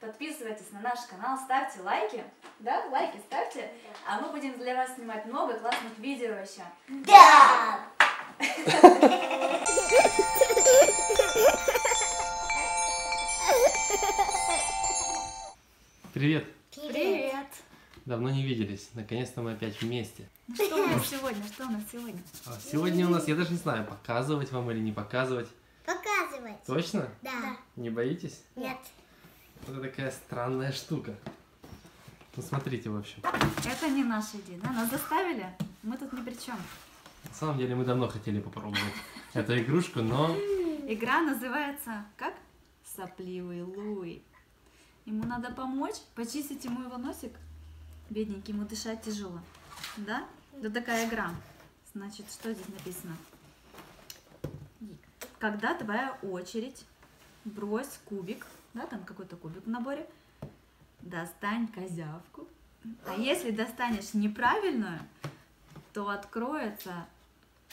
Подписывайтесь на наш канал, ставьте лайки. Да, лайки ставьте. А мы будем для вас снимать много классных видео еще. Да! Привет! Привет! Давно не виделись. Наконец-то мы опять вместе. Что у нас сегодня? Сегодня у нас, я даже не знаю, показывать вам или не показывать. Показывать. Точно? Да. Не боитесь? Нет. Это такая странная штука. Ну смотрите, в общем. Это не наша идея, да? Нас заставили? Мы тут ни при чем. На самом деле мы давно хотели попробовать эту игрушку, но... Игра называется как? Сопливый Луи. Ему надо помочь, почистить ему его носик. Бедненький, ему дышать тяжело. Да? Да такая игра. Значит, что здесь написано? Когда твоя очередь, брось кубик, да, там какой-то кубик в наборе, достань козявку. А если достанешь неправильную, то откроется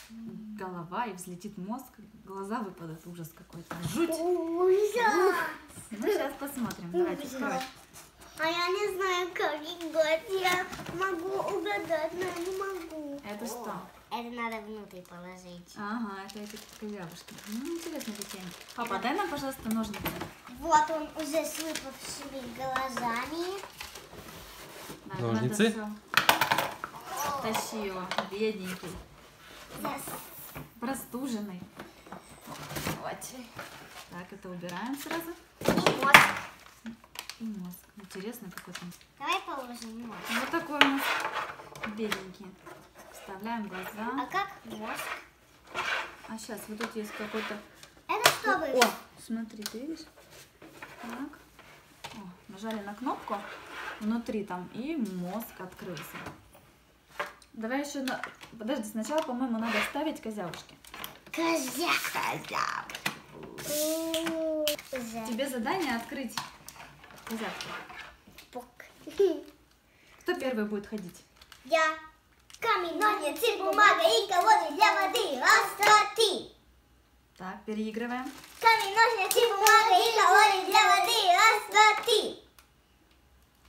голова и взлетит мозг, глаза выпадут, ужас какой-то, жуть. Ужас! Ну, сейчас посмотрим, давайте, открой. А я не знаю, как играть. Я могу угадать, но я не могу. Это что? Это надо внутрь положить. Ага, это эти козявушки. Ну, интересно какие они. Папа, дай нам, пожалуйста, ножницы. Вот он уже с выпавшими глазами. Да, Ножницы? надо всё. Тащи его, бедненький, простуженный. Вот. Так, это убираем сразу. И мозг. И мозг. Интересно, какой там. Давай положим мозг. Вот такой у нас бедненький. Вставляем глаза. А как мозг? А сейчас, вот тут есть какой-то... Это что было? О, смотри, ты видишь? Так. О, нажали на кнопку внутри там, и мозг открылся. Давай еще... Подожди, сначала, по-моему, надо ставить козявушки. Козявка. Тебе задание открыть козявки. Пок. Кто первый будет ходить? Я. Камень, ножницы, бумага и колоды для воды. Раз, два, три. Так, переигрываем. Камень, ножницы, бумага и колоды для воды. Раз, два, три.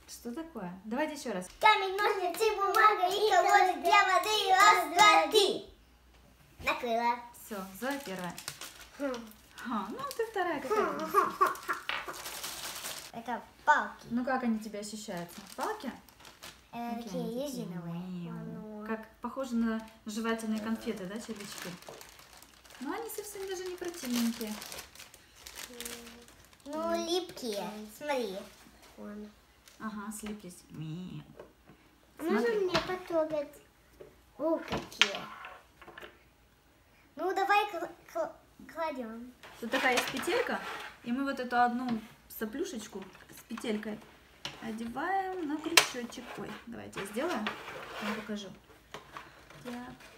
Что такое? Давайте еще раз. Камень, ножницы, бумага и колоды для воды. Раз, два, три. Накрыла. Все, Зоя первая. Ну ты вторая какая? Это палки. Ну как они тебе ощущаются? Палки? Такие они резиновые. такие? Как похожи на жевательные конфеты, да, червячки? Но они совсем даже не противненькие. Ну, липкие. Смотри. Вон. Ага, слиплись. Можно Смотри. мне потрогать? О, какие. Ну, давай кладем. Тут такая есть петелька, и мы вот эту одну соплюшечку с петелькой одеваем на крючочек. Ой, давайте я сделаю, я покажу. Так,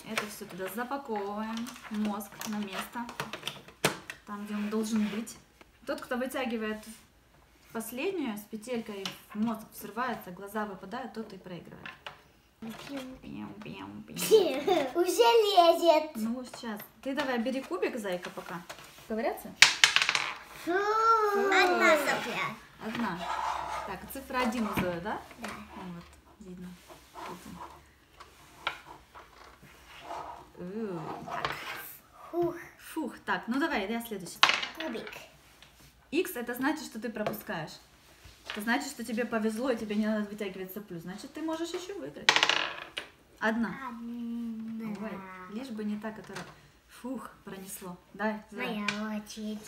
это все туда запаковываем, мозг на место, там, где он должен быть. Тот, кто вытягивает последнюю с петелькой, мозг взрывается, глаза выпадают, тот и проигрывает. Уже лезет. Ну, сейчас. Ты давай бери кубик, зайка, пока. Ковыряться? Одна сопля. Одна. Так, цифра 1 у Зои, да? Да. Вот, видно. Так. Фух. Фух, так, ну давай, я следующий. Кубик. X это значит, что ты пропускаешь. Это значит, что тебе повезло, и тебе не надо вытягивать соплю. Значит, ты можешь еще выиграть. Одна. Ой, лишь бы не та, которая... Фух, пронесло. Дай, Зоя. Моя очередь.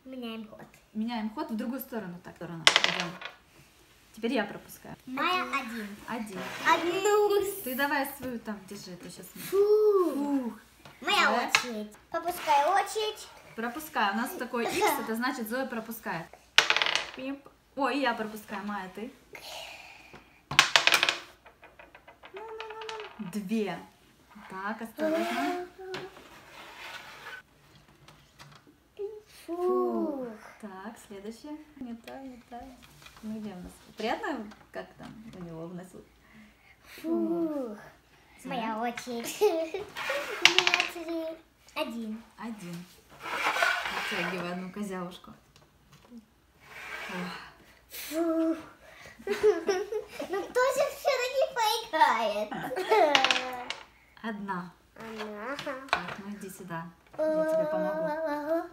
Меняем ход. Меняем ход в другую сторону. Так, сторону. Идем. Теперь я пропускаю. Моя один. Один. Одну. Ты давай свою там держи, ты сейчас... Фух. Моя Да. очередь. Пропускаю очередь. Пропускаю. У нас такой X, это значит Зоя пропускает. Пип. Ой, я пропускаю. Майя, ты? Ну. 2. Так, осторожно. Фух. Так, следующее. Не та. Ну, где у нас? Приятно, как там у него в носу? Фух. Моя очередь. У меня 3. Один. Один. Оттягивай одну козявушку. Нет. Одна. Она. Так, ну иди сюда. Я тебе помогу.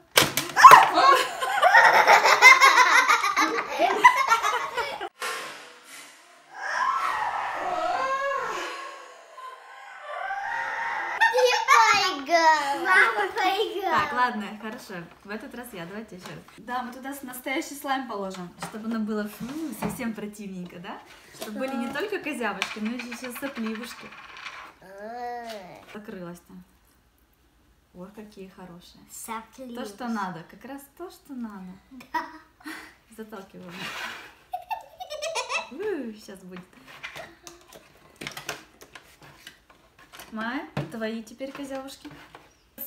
Мама проиграла. Так, ладно, хорошо. В этот раз я. Давайте еще раз. Да, мы туда настоящий слайм положим, чтобы оно было совсем противненько, да? Чтобы были не только козявочки, но еще сопливушки. Закрылась-то. Ой, какие хорошие. Сопливушки. То, что надо. Как раз то, что надо. Заталкиваем. Сейчас будет. Майя, твои теперь козявушки.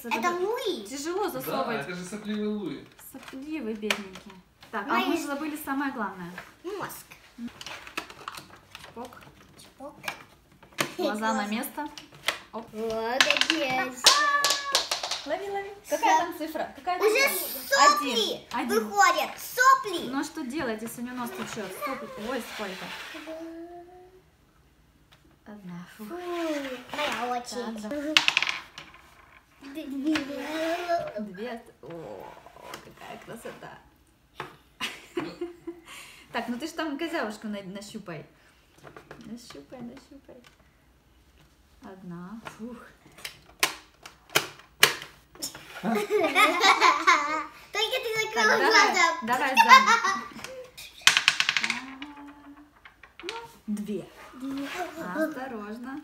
Это Луи. Тяжело Да, засовывать. это же сопливый Луи. Сопливый, бедненький. Так, а Майя. мы же забыли самое главное. Мозг. Чпок. Чпок. Глаза на место. Оп. Молодец. Лови, лови. Какая там цифра? Какая там Уже цифра? сопли Один. выходят. Сопли. Ну а что делать, если у него нос течет? Сопли. Ой, сколько. Одна. Фух. Моя очередь. Так, да. Две. О, какая красота. Так, ну ты ж там козявушку нащупай. Нащупай, нащупай. Одна. Фух. Только ты Так, закрыла давай, глаза. давай сзади. Ну, две. Осторожно.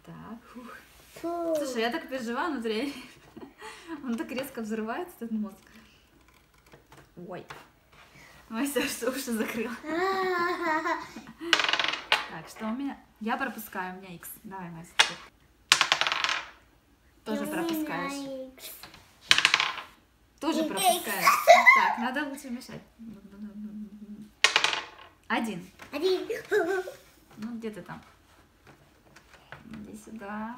Так, фух. Фу. Слушай, я так переживаю внутри. Он так резко взрывается, этот мозг. Ой. Ой, что уши закрыла. Так, что у меня? Я пропускаю, у меня X. Давай, Настя. Тоже пропускаешь. Тоже пропускаешь. Так, надо лучше мешать. Один. Один. Ну, где ты там? Иди сюда.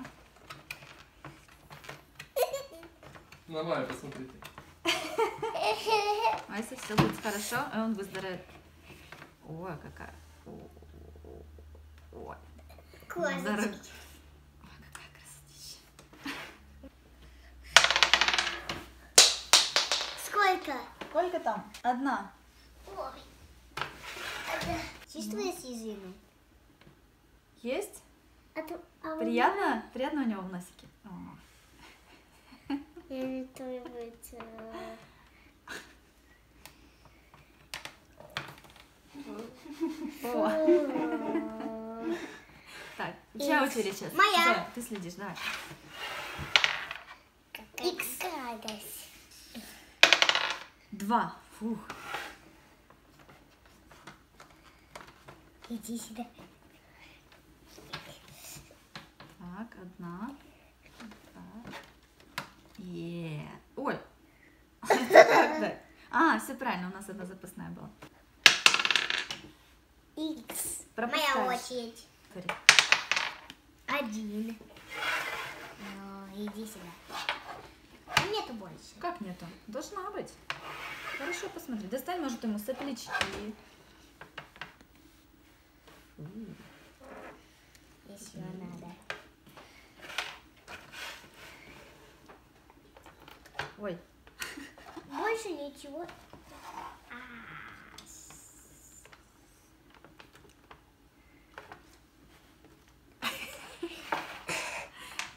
На Майю посмотрите. А если все будет хорошо, и он выздоровеет. Ой, какая. Ой. Классный. Здорово. Ой, какая красотища. Сколько? Сколько там? Одна. Ой. Чувствуешь языну? Есть? А у Приятно? Приятно у него в носике? О. меня не требуется. О. Так, чья очередь сейчас? Моя. Зоя, ты следишь, давай. Икс. Радость. Два. Фух. Иди сюда. Так, одна. Так. Ой. Это как так? А, все правильно, у нас одна запасная была. Икс. Пропускаешь. Моя очередь. Смотри. Один. Ну, иди сюда. Нету больше. Как нету? Должна быть. Хорошо, посмотри. Достань, может, ему соплячки. Если надо. Ой. Больше ничего.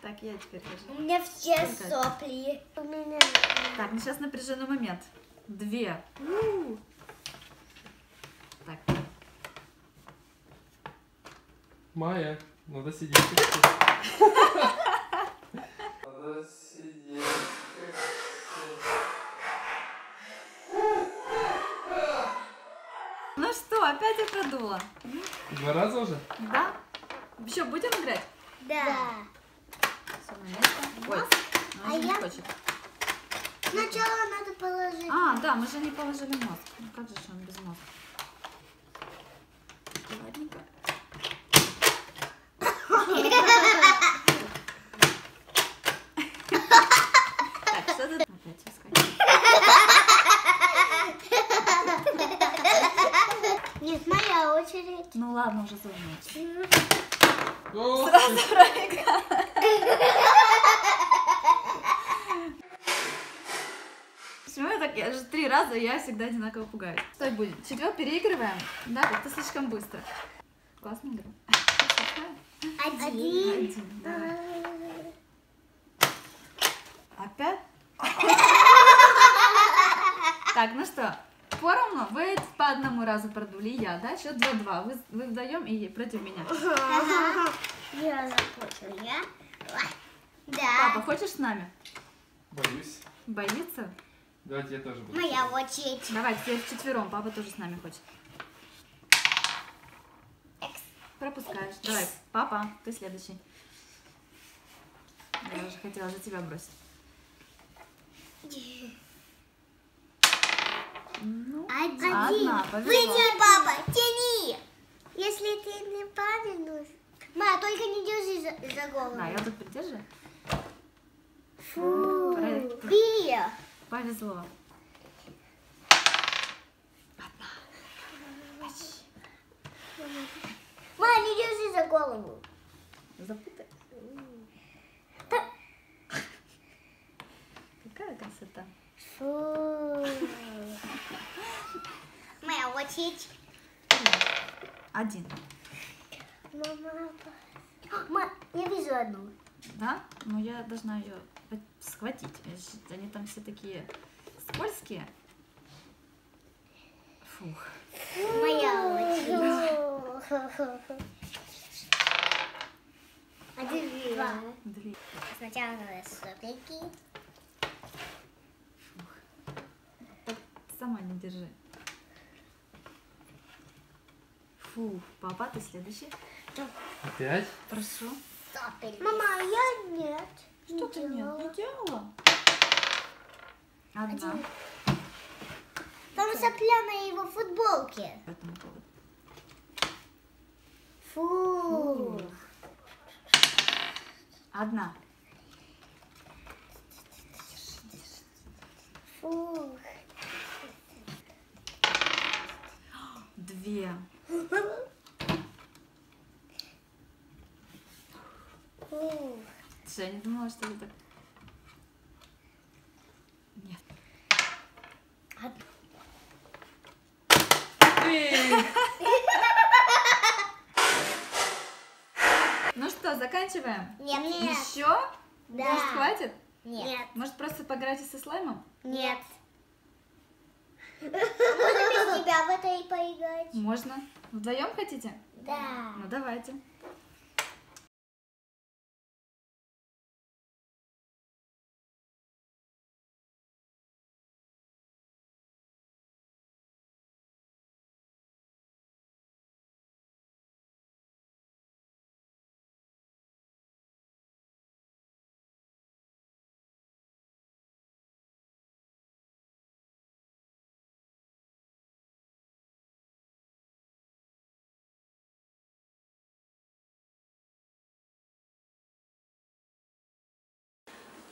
Так, я теперь У держу. меня все Сколько? сопли. У меня. Так, ну сейчас напряженный момент. Две. Так, Майя, надо сидеть. Надо сидеть. ну что, опять я продула? Два раза уже? Да? Еще будем играть? Да. Всё на место. Ой, А он же не я- хочет. Сначала надо положить. А, да, мы же не положили мозг. Ну как же он без мозга? Ладненько. Так, что тут? Опять выскочил. Нет, моя очередь. уже согнуть. О, Сразу проиграла. Почему я так? Я же 3 раза, я всегда одинаково пугаюсь. Стой, будет. 4 переигрываем. Да, как-то слишком быстро. Классная игра. Один. Давай. Опять? Так, ну что, поровну. Вы по одному разу продули, я, да? Счет 2-2. Вы вдвоем и против меня. Я закончила. Я? Папа, Да. хочешь с нами? боюсь. Боится? Давайте я тоже буду. Моя очередь. Давай, теперь вчетвером. Папа тоже с нами хочет. Пропускаешь. Давай, папа, ты следующий. Я уже хотела за тебя бросить. Ну, Один. одна, повезло. Вытяни, папа, тяни. Если ты неправильно... Ма, только не держи за голову. Да, я тут придерживаю. Фу. Проект. Бей. Повезло. Ма, не держи за голову. Запутай. Какая красота. Фу. Моя очередь. 1. Мама. Ма, я вижу одну. Да? Но я должна ее схватить. Они там все такие скользкие. Фух. Моя очередь. Один, два. 2. Сначала надо сопельки. Так сама не держи. Фу, папа, ты следующий. Опять? Прошу. Сопельки. Мама, я нет. Что ты нет? Не делала? Одна. Один. Там сопля на его футболке. По этому поводу. Фу. Одна. Фу. 2. Фу. Слушай, я не думала, что это так. Нет. Ну что, заканчиваем? Нет. Еще? Да. Может, хватит? Нет. Может, просто поиграйте со слаймом? Нет. Можно без тебя в это и поиграть? Можно. Вдвоем хотите? Да. Ну, давайте.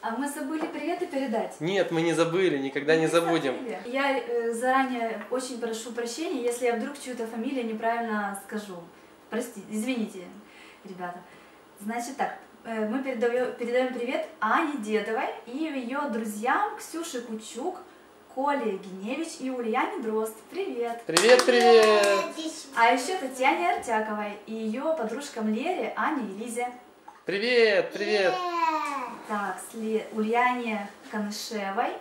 А мы забыли приветы передать. Нет, мы не забыли, никогда не забудем. Я заранее очень прошу прощения, если я вдруг чью-то фамилию неправильно скажу. Простите, извините, ребята. Значит так, мы передаем привет Ане Дедовой и ее друзьям Ксюше Кучук, Коле Геневич и Ульяне Дрозд. Привет! Привет, привет! А еще Татьяне Артяковой и ее подружкам Лере, Ане и Лизе. Привет, привет! Так, Ульяне Канышевой,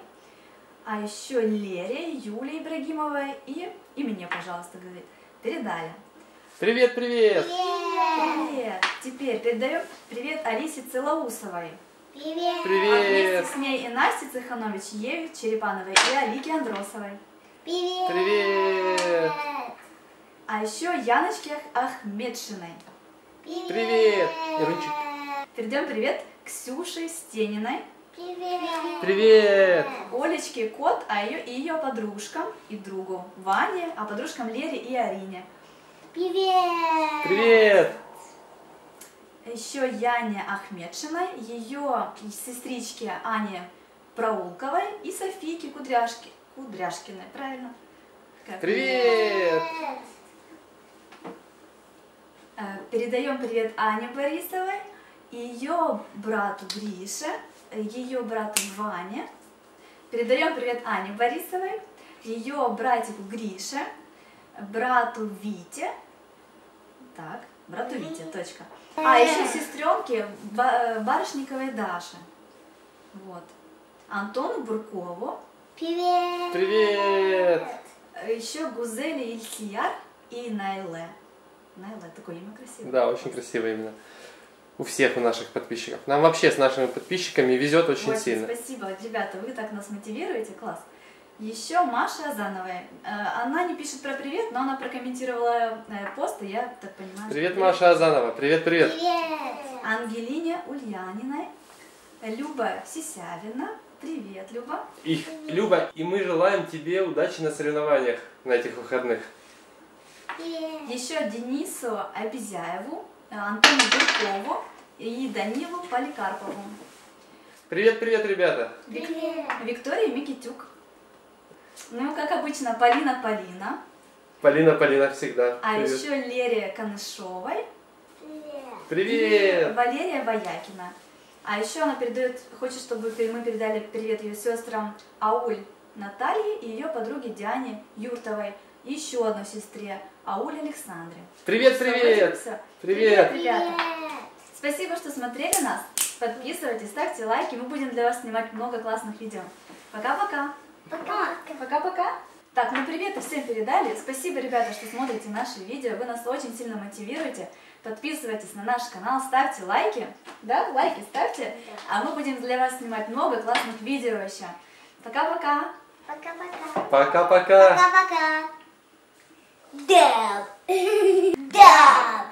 а еще Лере, Юле Ибрагимовой и мне, пожалуйста, говорит, передали. Привет, привет! Привет! Теперь передаем привет Алисе Целоусовой. Привет. А Привет! вместе с ней и Насте Цеханович, Еве Черепановой и Алике Андросовой. Привет. Привет! А еще Яночке Ахмедшиной. Привет! Ирунчик. Передаем привет Ксюше Стениной, Привет. Привет! Олечке Кот, а ее подружкам и другу Ване, а подружкам Лере и Арине. Привет. Привет! Еще Яне Ахмедшиной, ее сестричке Ане Проулковой и Софийке Кудряшкиной, правильно? Как? Привет! Передаем привет Ане Борисовой, ее брату Грише, ее брату Ване. Передаем привет Ане Борисовой, ее братику Грише, брату Вите. Так, брату Вите, точка. А еще сестренке Барышниковой Даше. Вот. Антону Буркову. Привет! Привет! Еще Гузели Ильсияр и Найле. Найле, такое имя красивое. Да, очень красивое именно. У всех у наших подписчиков. Нам вообще с нашими подписчиками везет очень сильно. Спасибо, ребята, вы так нас мотивируете, класс. Еще Маша Азановая. Она не пишет про привет, но она прокомментировала пост, и я так понимаю. Привет, Маша Азанова. Привет, привет. Привет! Ангелине Ульяниной. Люба Сисявина. Привет, Люба. Люба, и мы желаем тебе удачи на соревнованиях на этих выходных. Привет! Еще Денису Обезяеву, Антону Буркову и Данилу Поликарпову. Привет, привет, ребята. Привет! Виктория Микитюк. Ну, как обычно, Полина. Полина всегда. А Привет. еще Лерия Канышовой. Привет! Привет. И Валерия Воякина. А еще она хочет, чтобы мы передали привет ее сестрам Ауль Наталье и ее подруге Диане Юртовой. И еще одной сестре Ауль Александре. Привет, привет. Всё. Привет. Ребята. Спасибо, что смотрели нас. Подписывайтесь, ставьте лайки. Мы будем для вас снимать много классных видео. Пока-пока. Пока! Пока-пока. Так, ну привет и всем передали. Спасибо, ребята, что смотрите наши видео. Вы нас очень сильно мотивируете. Подписывайтесь на наш канал, ставьте лайки. Да, лайки ставьте. А мы будем для вас снимать много классных видео еще. Пока-пока. Пока-пока! Пока-пока. Пока-пока! Даб! Даб!